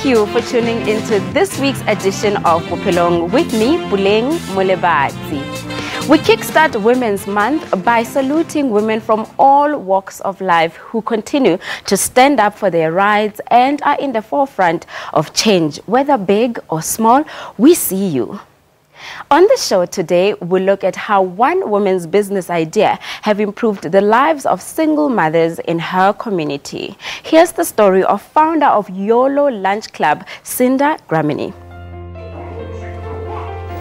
Thank you for tuning into this week's edition of Bophelong with me, Puleng Molebati. We kickstart Women's Month by saluting women from all walks of life who continue to stand up for their rights and are in the forefront of change. Whether big or small, we see you. On the show today, we'll look at how one woman's business idea have improved the lives of single mothers in her community. Here's the story of founder of YOLO Lunch Club, Cinda Gramini.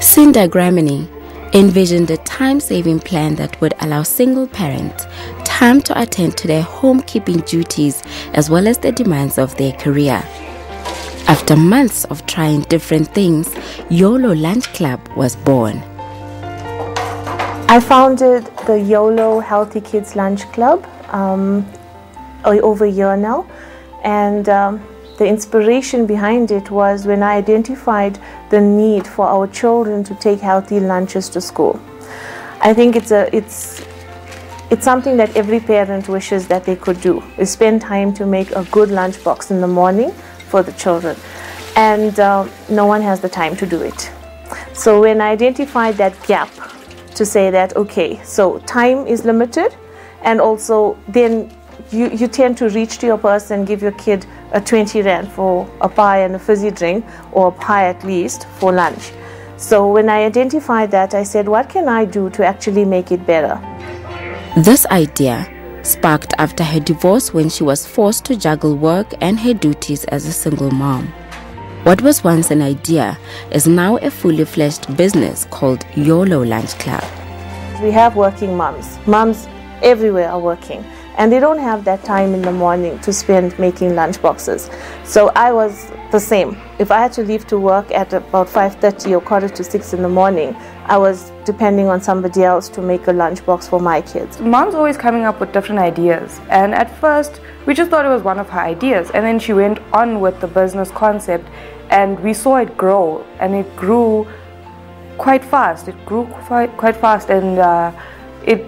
Cinda Gramini envisioned a time-saving plan that would allow single parents time to attend to their homekeeping duties as well as the demands of their career. After months of trying different things, YOLO Lunch Club was born. I founded the YOLO Healthy Kids Lunch Club over a year now, and the inspiration behind it was when I identified the need for our children to take healthy lunches to school. I think it's something that every parent wishes that they could do, is spend time to make a good lunchbox in the morning for the children, and no one has the time to do it. So when I identified that gap, to say that okay, so time is limited, and also then you tend to reach to your purse and give your kid a 20 rand for a pie and a fizzy drink, or a pie at least for lunch. So when I identified that, I said, what can I do to actually make it better? This idea sparked after her divorce, when she was forced to juggle work and her duties as a single mom. What was once an idea is now a fully fledged business called YOLO Lunch Club. We have working moms. Moms everywhere are working, and they don't have that time in the morning to spend making lunch boxes. So I was the same. If I had to leave to work at about 5:30 or 5:45 in the morning, I was depending on somebody else to make a lunchbox for my kids. Mom's always coming up with different ideas, and at first we just thought it was one of her ideas, and then she went on with the business concept, and we saw it grow, and it grew quite fast. It grew quite fast, and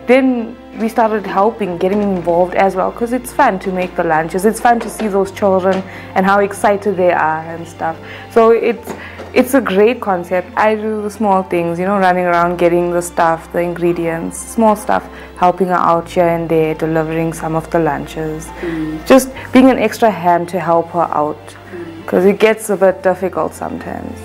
then we started helping, getting involved as well, because it's fun to make the lunches. It's fun to see those children and how excited they are and stuff. So it's a great concept. I do the small things, you know, running around getting the stuff, the ingredients, small stuff, helping her out here and there, delivering some of the lunches. Just being an extra hand to help her out, because it gets a bit difficult sometimes.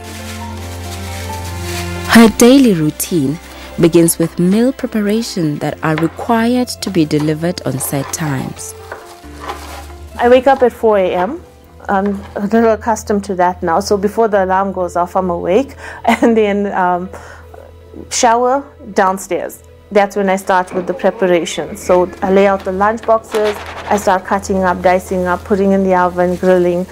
Her daily routine begins with meal preparation that are required to be delivered on set times. I wake up at 4 a.m. I'm a little accustomed to that now. So before the alarm goes off, I'm awake, and then shower downstairs. That's when I start with the preparation. So I lay out the lunch boxes, I start cutting up, dicing up, putting in the oven, grilling,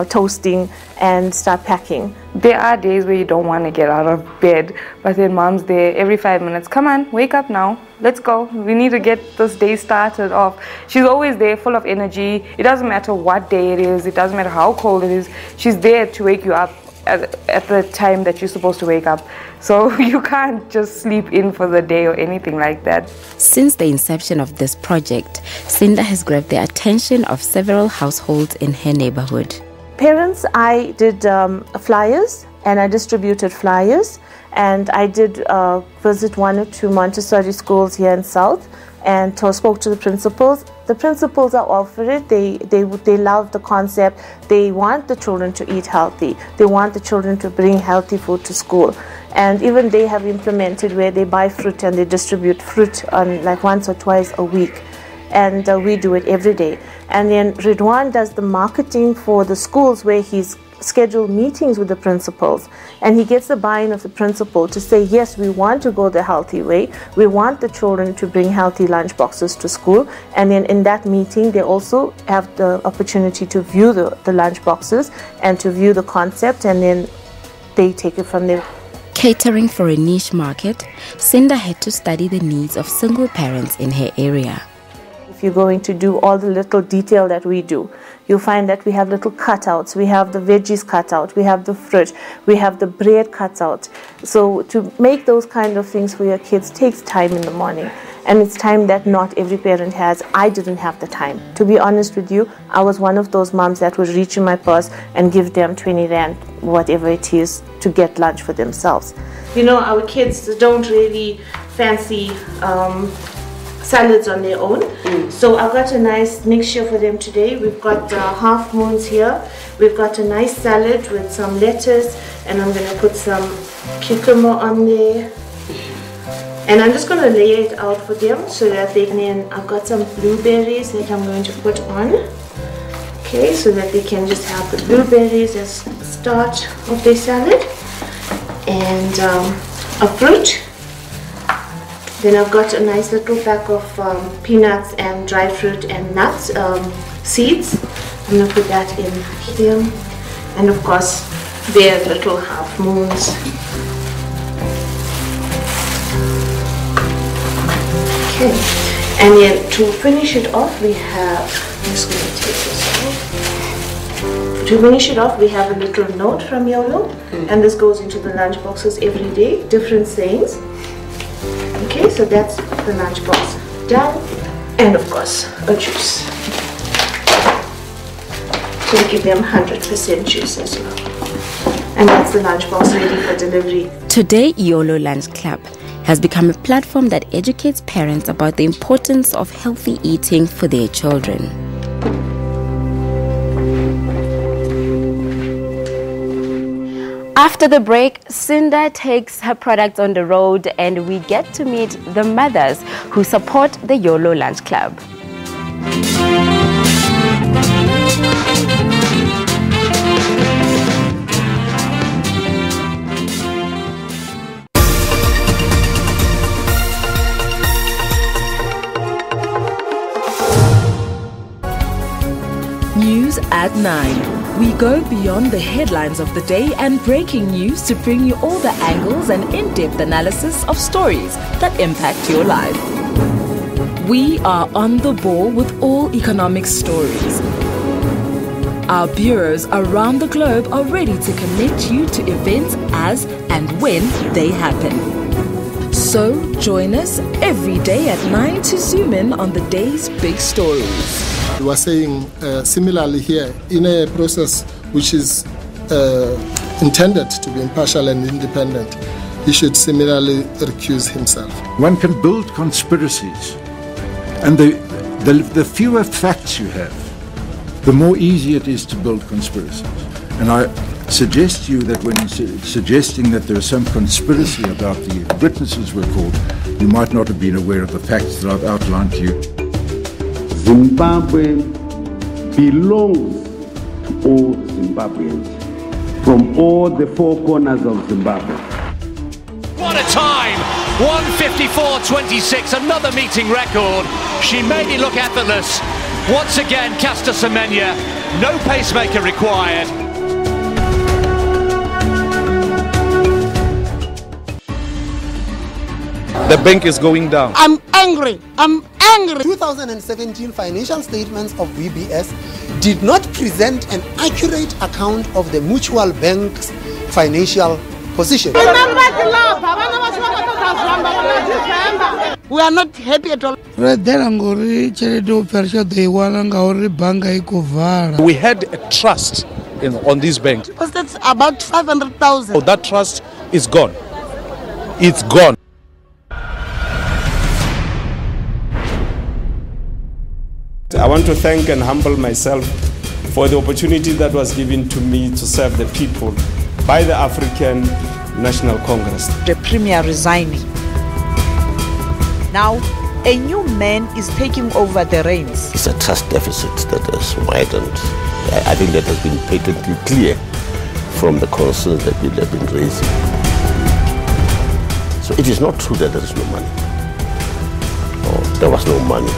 toasting, and start packing. There are days where you don't want to get out of bed, but then Mom's there every 5 minutes. Come on, wake up now. Let's go. We need to get this day started off. She's always there, full of energy. It doesn't matter what day it is. It doesn't matter how cold it is. She's there to wake you up at the time that you're supposed to wake up. So you can't just sleep in for the day or anything like that. Since the inception of this project, Cinda has grabbed the attention of several households in her neighborhood. Parents, I did flyers, and I distributed flyers, and I did visit 1 or 2 Montessori schools here in South, and spoke to the principals. The principals are all for it. They love the concept. They want the children to eat healthy. They want the children to bring healthy food to school. And even they have implemented where they buy fruit and they distribute fruit on like once or twice a week. And we do it every day. And then Ridwan does the marketing for the schools, where he's scheduled meetings with the principals, and he gets the buy-in of the principal to say, yes, we want to go the healthy way. We want the children to bring healthy lunch boxes to school. And then in that meeting, they also have the opportunity to view the lunch boxes and to view the concept, and then they take it from there. Catering for a niche market, Cinda had to study the needs of single parents in her area. if you're going to do all the little detail that we do, you'll find that we have little cutouts. We have the veggies cut out. We have the fruit. We have the bread cut out. So to make those kind of things for your kids takes time in the morning. And it's time that not every parent has. I didn't have the time. To be honest with you, I was one of those moms that would reach in my purse and give them 20 rand, whatever it is, to get lunch for themselves. You know, our kids don't really fancy salads on their own. So I've got a nice mixture for them today. We've got half moons here. We've got a nice salad with some lettuce, and I'm going to put some cucumber on there. And I'm just going to lay it out for them so that they can, I've got some blueberries that I'm going to put on. Okay, so that they can just have the blueberries as the start of their salad. And a fruit. Then I've got a nice little pack of peanuts and dried fruit and nuts, seeds. I'm going to put that in here. And of course, their little half moons. Okay, and then to finish it off, we have, I'm just going to take this off. To finish it off, we have a little note from Yolo, and this goes into the lunch boxes every day, different sayings. Okay, so that's the lunch box done, and of course, a juice. So we give them 100% juice as well. And that's the lunch box ready for delivery. Today, YOLO Lunch Club has become a platform that educates parents about the importance of healthy eating for their children. After the break, Cinda takes her products on the road and we get to meet the mothers who support the YOLO Lunch Club. News at 9. We go beyond the headlines of the day and breaking news to bring you all the angles and in-depth analysis of stories that impact your life. We are on the ball with all economic stories. Our bureaus around the globe are ready to connect you to events as and when they happen. So join us every day at 9 to zoom in on the day's big stories. We were saying similarly here, in a process which is intended to be impartial and independent, he should similarly recuse himself. One can build conspiracies, and the fewer facts you have, the more easy it is to build conspiracies. And I suggest to you that when suggesting that there is some conspiracy about the witnesses were called, you might not have been aware of the facts that I've outlined to you. Zimbabwe belongs to all Zimbabweans from all the four corners of Zimbabwe. What a time! 1:54.26, another meeting record. She made it look effortless. Once again, Caster Semenya, no pacemaker required. The bank is going down. I'm angry. 2017 financial statements of VBS did not present an accurate account of the mutual bank's financial position. We are not happy at all. We had a trust on this bank. Because that's about 500,000. So that trust is gone. It's gone. I want to thank and humble myself for the opportunity that was given to me to serve the people by the African National Congress. The Premier resigning. Now, a new man is taking over the reins. It's a trust deficit that has widened. I think that has been patently clear from the concerns that people have been raising. So it is not true that there is no money. Oh, there was no money.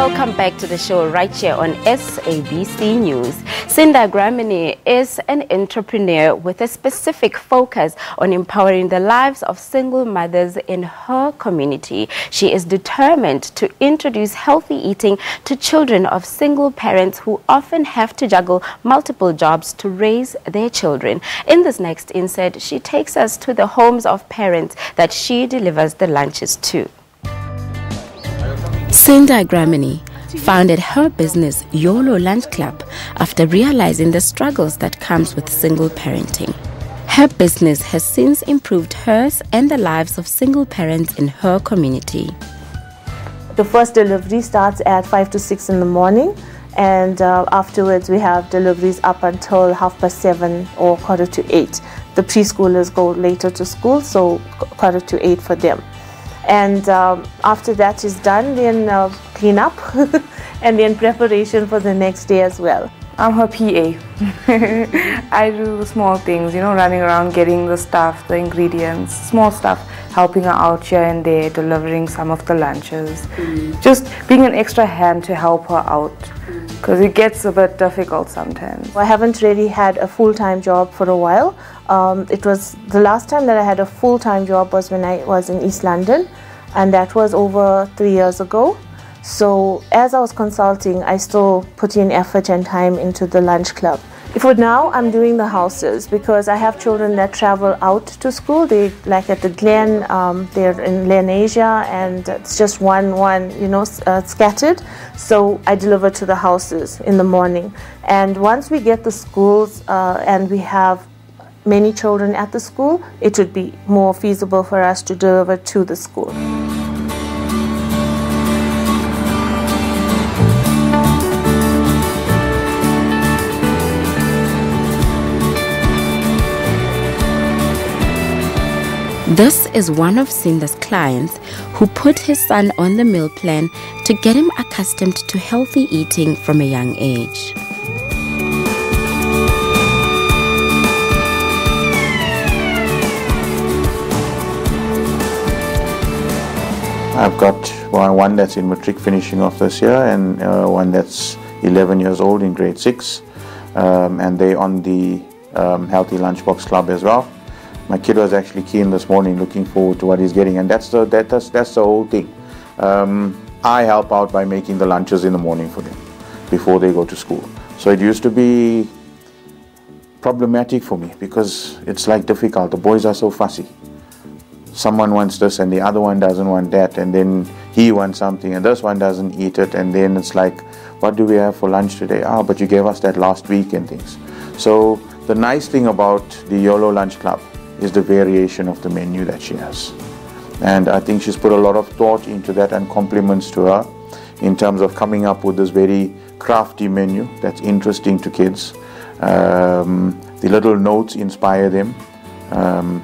Welcome back to the show right here on SABC News. Cinda Gramini is an entrepreneur with a specific focus on empowering the lives of single mothers in her community. She is determined to introduce healthy eating to children of single parents who often have to juggle multiple jobs to raise their children. In this next insert, she takes us to the homes of parents that she delivers the lunches to. Cinda Gramini founded her business YOLO Lunch Club after realizing the struggles that comes with single parenting. Her business has since improved hers and the lives of single parents in her community. The first delivery starts at 5 to 6 in the morning, and afterwards we have deliveries up until 7:30 or 7:45. The preschoolers go later to school, so 7:45 for them. And after that is done, then clean up and then preparation for the next day as well. I'm her PA. I do the small things, you know, running around getting the stuff, the ingredients, small stuff, helping her out here and there, delivering some of the lunches. Just being an extra hand to help her out, because it gets a bit difficult sometimes. I haven't really had a full-time job for a while. It was the last time that I had a full-time job was when I was in East London, and that was over 3 years ago. So as I was consulting, I still put in effort and time into the lunch club. For now, I'm doing the houses because I have children that travel out to school. They like at the Glen, they're in Lenasia, and it's just one, you know, scattered. So I deliver to the houses in the morning. And once we get the schools and we have many children at the school, it would be more feasible for us to deliver to the school. This is one of Cinda's clients who put his son on the meal plan to get him accustomed to healthy eating from a young age. I've got one that's in matric finishing off this year, and one that's 11 years old in grade 6, and they're on the Healthy Lunchbox Club as well. My kid was actually keen this morning, looking forward to what he's getting, and that's the whole thing. I help out by making the lunches in the morning for them before they go to school. So it used to be problematic for me because it's like difficult. The boys are so fussy. Someone wants this and the other one doesn't want that, and then he wants something and this one doesn't eat it, and then it's like, what do we have for lunch today? Ah, but you gave us that last week and things. So the nice thing about the YOLO Lunch Club is the variation of the menu that she has, and I think she's put a lot of thought into that, and compliments to her in terms of coming up with this very crafty menu that's interesting to kids. The little notes inspire them.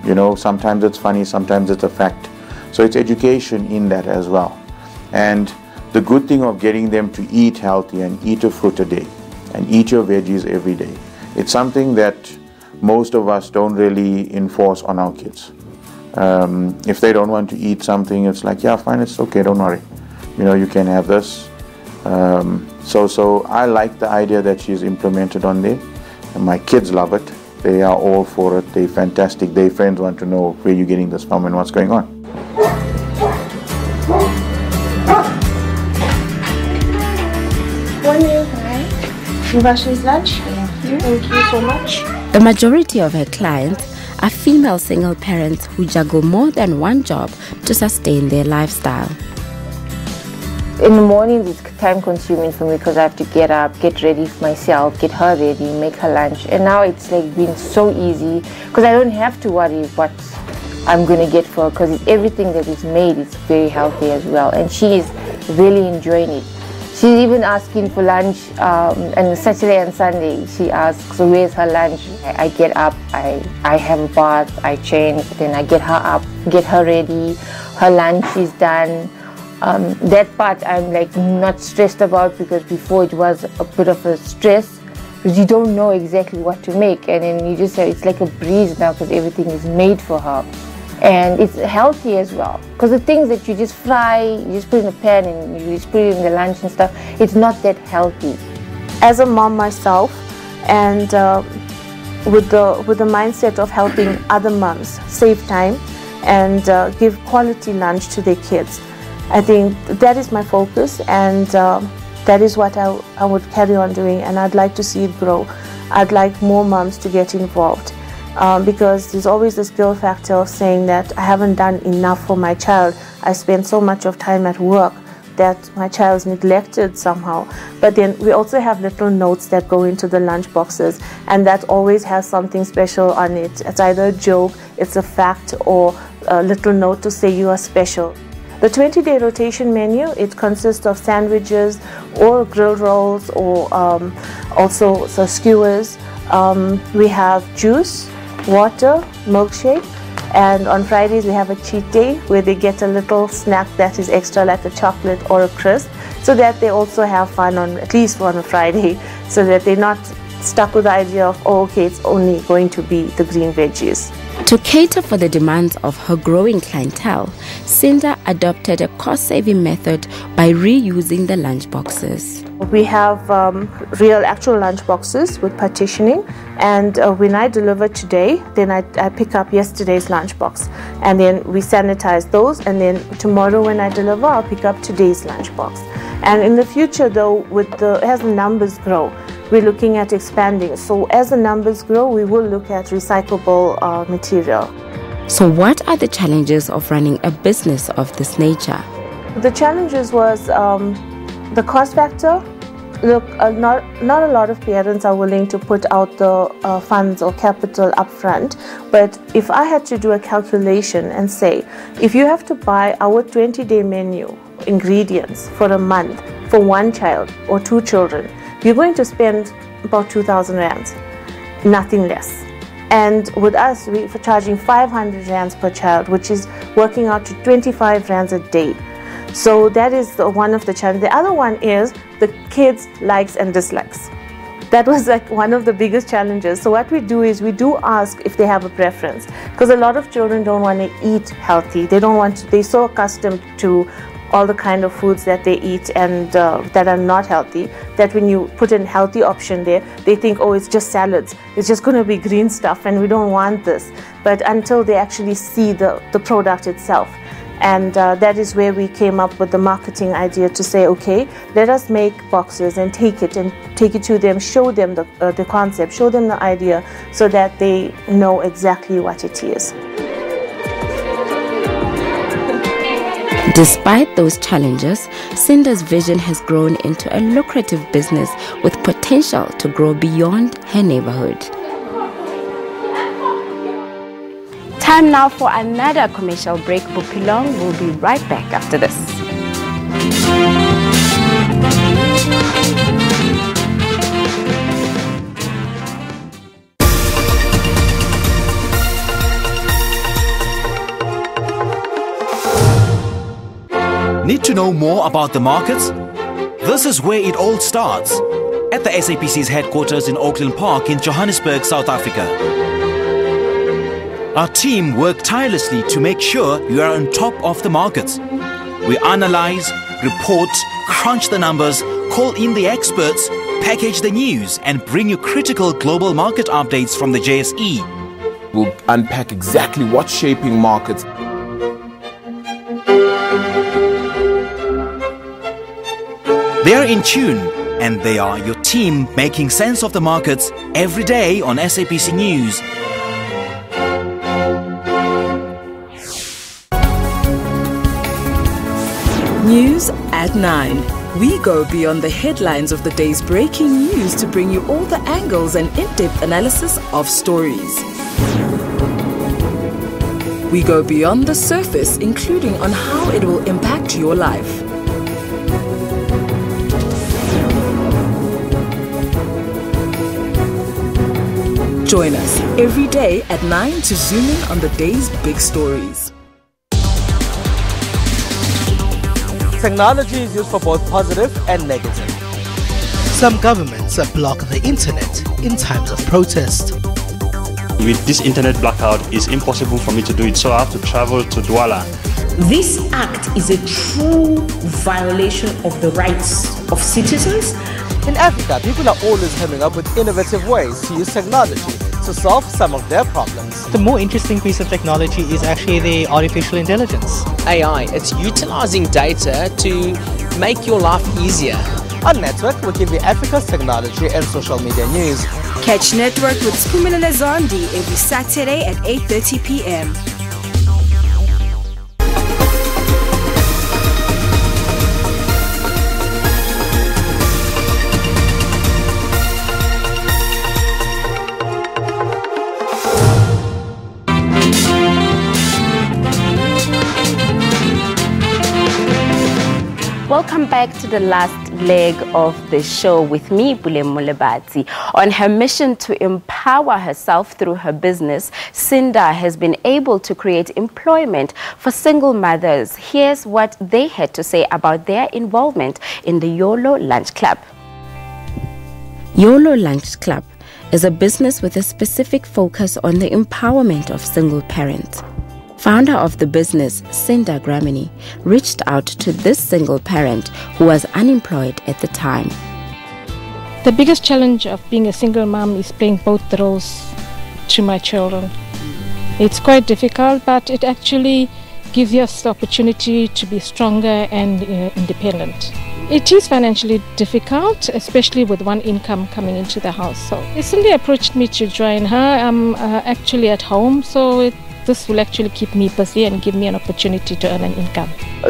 You know, sometimes it's funny, sometimes it's a fact, so it's education in that as well. And the good thing of getting them to eat healthy and eat a fruit a day and eat your veggies every day, it's something that most of us don't really enforce on our kids. If they don't want to eat something, it's like, yeah, fine, it's okay, don't worry. You know, you can have this. So I like the idea that she's implemented on there, and my kids love it. They are all for it. They're fantastic. Their friends want to know where you're getting this from and what's going on. Morning, hi. Mubashi's lunch. Thank you so much. The majority of her clients are female single parents who juggle more than one job to sustain their lifestyle. In the mornings, it's time consuming for me because I have to get up, get ready for myself, get her ready, make her lunch. And now it's like been so easy because I don't have to worry what I'm going to get for her, because everything that is made is very healthy as well. And she is really enjoying it. She's even asking for lunch on Saturday and Sunday. She asks, so where's her lunch? I get up, I have a bath, I change, then I get her up, get her ready, her lunch is done. That part I'm like not stressed about, because before it was a bit of a stress because you don't know exactly what to make, and then you just say it's like a breeze now because everything is made for her. And it's healthy as well, because the things that you just fry, you just put in a pan and you just put it in the lunch and stuff, it's not that healthy. As a mom myself, and with the mindset of helping other moms save time and give quality lunch to their kids, I think that is my focus, and that is what I would carry on doing, and I'd like to see it grow. I'd like more moms to get involved, because there's always this guilt factor of saying that I haven't done enough for my child. I spend so much of time at work that my child is neglected somehow. But then we also have little notes that go into the lunch boxes, and that always has something special on it. It's either a joke, it's a fact, or a little note to say you are special. The 20-day rotation menu, it consists of sandwiches or grilled rolls, or also skewers. We have juice, water, milkshake, and on Fridays we have a cheat day where they get a little snack that is extra, like a chocolate or a crisp, so that they also have fun on at least on a Friday, so that they're not stuck with the idea of, oh, okay, it's only going to be the green veggies. To cater for the demands of her growing clientele, Cinda adopted a cost-saving method by reusing the lunch boxes. We have real actual lunch boxes with partitioning, and when I deliver today, then I pick up yesterday's lunch box, and then we sanitize those, and then tomorrow when I deliver, I'll pick up today's lunch box. And in the future though, as the numbers grow, we're looking at expanding. So as the numbers grow, we will look at recyclable material. So what are the challenges of running a business of this nature? The challenges was the cost factor. Look, not a lot of parents are willing to put out the funds or capital up front, but if I had to do a calculation and say, if you have to buy our 20-day menu ingredients for a month for one child or two children, you're going to spend about 2,000 rands, nothing less. And with us, we're charging 500 rands per child, which is working out to 25 rands a day. So that is one of the challenges. The other one is the kids' likes and dislikes. That was like one of the biggest challenges. So what we do is we do ask if they have a preference, because a lot of children don't want to eat healthy. They don't want to, they're so accustomed to all the kind of foods that they eat and that are not healthy, that when you put a healthy option there, they think, oh, it's just salads, it's just going to be green stuff, and we don't want this. But until they actually see the product itself. And that is where we came up with the marketing idea to say, okay, let us make boxes and take it to them, show them the concept, show them the idea, so that they know exactly what it is. Despite those challenges, Cinda's vision has grown into a lucrative business with potential to grow beyond her neighborhood. Time now for another commercial break. Bophelong will be right back after this. Need to know more about the markets? This is where it all starts, at the SABC's headquarters in Auckland Park in Johannesburg, South Africa. Our team work tirelessly to make sure you are on top of the markets. We analyze, report, crunch the numbers, call in the experts, package the news, and bring you critical global market updates from the JSE. We'll unpack exactly what's shaping markets. They are in tune, and they are your team making sense of the markets every day on SABC News. News at 9. We go beyond the headlines of the day's breaking news to bring you all the angles and in-depth analysis of stories. We go beyond the surface, including on how it will impact your life. Join us every day at 9 to zoom in on the day's big stories. Technology is used for both positive and negative. Some governments block the internet in times of protest. With this internet blackout, it's impossible for me to do it, so I have to travel to Douala. This act is a true violation of the rights of citizens. In Africa, people are always coming up with innovative ways to use technology to solve some of their problems. The more interesting piece of technology is actually the artificial intelligence. AI, it's utilizing data to make your life easier. On Network, we give you Africa's technology and social media news. Catch Network with Spumelele Zondi every Saturday at 8:30 p.m. Welcome back to the last leg of the show with me, Bophelong Molebati. On her mission to empower herself through her business, Cinda has been able to create employment for single mothers. Here's what they had to say about their involvement in the YOLO Lunch Club. YOLO Lunch Club is a business with a specific focus on the empowerment of single parents. Founder of the business, Cinda Gramini, reached out to this single parent who was unemployed at the time. The biggest challenge of being a single mom is playing both roles to my children. It's quite difficult, but it actually gives us the opportunity to be stronger and independent. It is financially difficult, especially with one income coming into the house. So Cindy approached me to join her. I'm actually at home, so this will actually keep me busy and give me an opportunity to earn an income.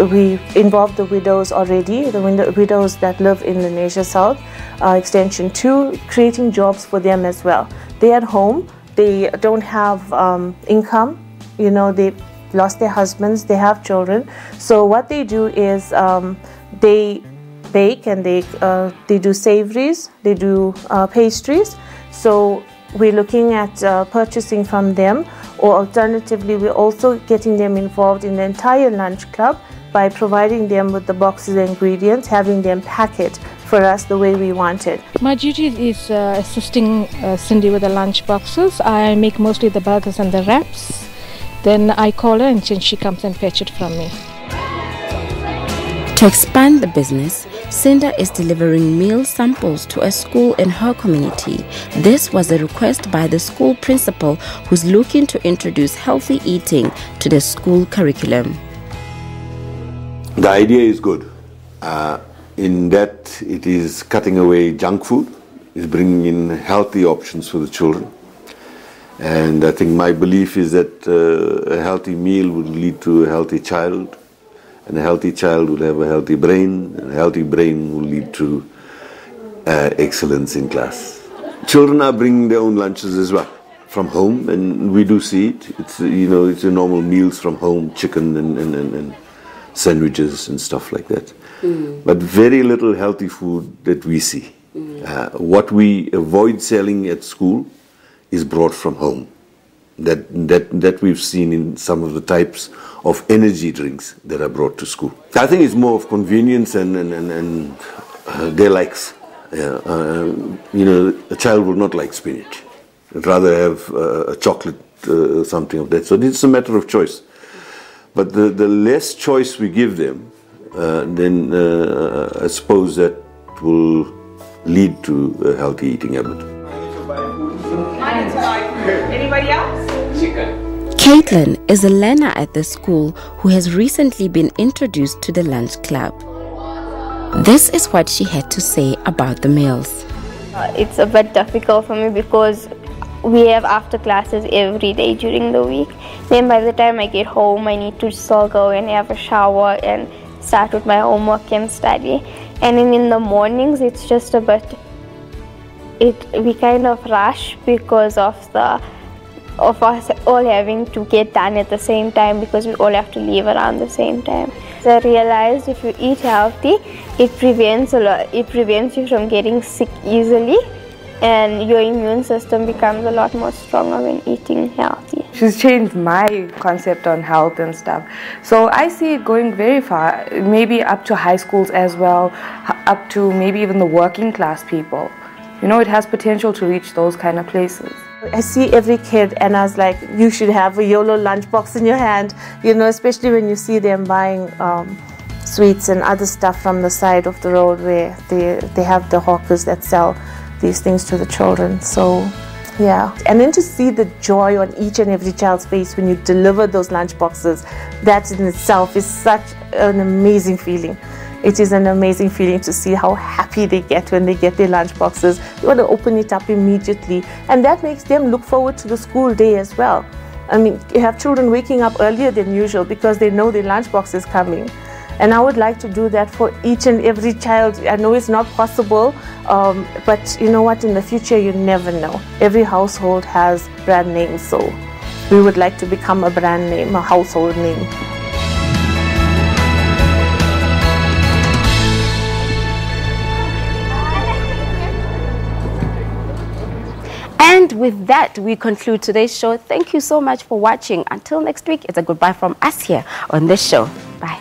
We involved the widows already, the widows that live in the Asia South, Extension 2, creating jobs for them as well. They're at home, they don't have income, you know, they lost their husbands, they have children. So what they do is they bake and they do savories, they do pastries. So we're looking at purchasing from them, or alternatively we're also getting them involved in the entire lunch club by providing them with the boxes and ingredients, having them pack it for us the way we want it. My duty is assisting Cindy with the lunch boxes. I make mostly the burgers and the wraps. Then I call her and then she comes and fetch it from me. To expand the business, Cinda is delivering meal samples to a school in her community. This was a request by the school principal who's looking to introduce healthy eating to the school curriculum. The idea is good in that it is cutting away junk food, is bringing in healthy options for the children. And I think my belief is that a healthy meal would lead to a healthy child. And a healthy child will have a healthy brain, and a healthy brain will lead to excellence in class. Children are bringing their own lunches as well from home, and we do see it. It's, you know, it's a normal meals from home, chicken and sandwiches and stuff like that. But very little healthy food that we see. What we avoid selling at school is brought from home. That we've seen in some of the types of energy drinks that are brought to school. I think it's more of convenience and their likes. You know, a child will not like spinach. They'd rather have a chocolate, something of that. So it's a matter of choice. But the less choice we give them, then I suppose that will lead to a healthy eating habit. Anybody else? Caitlin is a learner at the school who has recently been introduced to the lunch club. This is what she had to say about the meals. It's a bit difficult for me because we have after classes every day during the week. Then by the time I get home, I need to still go and have a shower and start with my homework and study. And then in the mornings, it's just a bit, we kind of rush because of us all having to get done at the same time because we all have to leave around the same time. So I realized if you eat healthy, it prevents you from getting sick easily, and your immune system becomes a lot more stronger when eating healthy. She's changed my concept on health and stuff. So I see it going very far, maybe up to high schools as well, up to maybe even the working class people. You know, it has potential to reach those kind of places. I see every kid and I was like, you should have a YOLO lunchbox in your hand, you know, especially when you see them buying sweets and other stuff from the side of the road where they have the hawkers that sell these things to the children. So yeah, and then to see the joy on each and every child's face when you deliver those lunchboxes, that in itself is such an amazing feeling. It is an amazing feeling to see how happy they get when they get their lunchboxes. You want to open it up immediately, and that makes them look forward to the school day as well. I mean, you have children waking up earlier than usual because they know their lunchbox is coming. And I would like to do that for each and every child. I know it's not possible, but you know what, in the future you never know. Every household has brand names, so we would like to become a brand name, a household name. And with that, we conclude today's show. Thank you so much for watching. Until next week, it's a goodbye from us here on this show. Bye.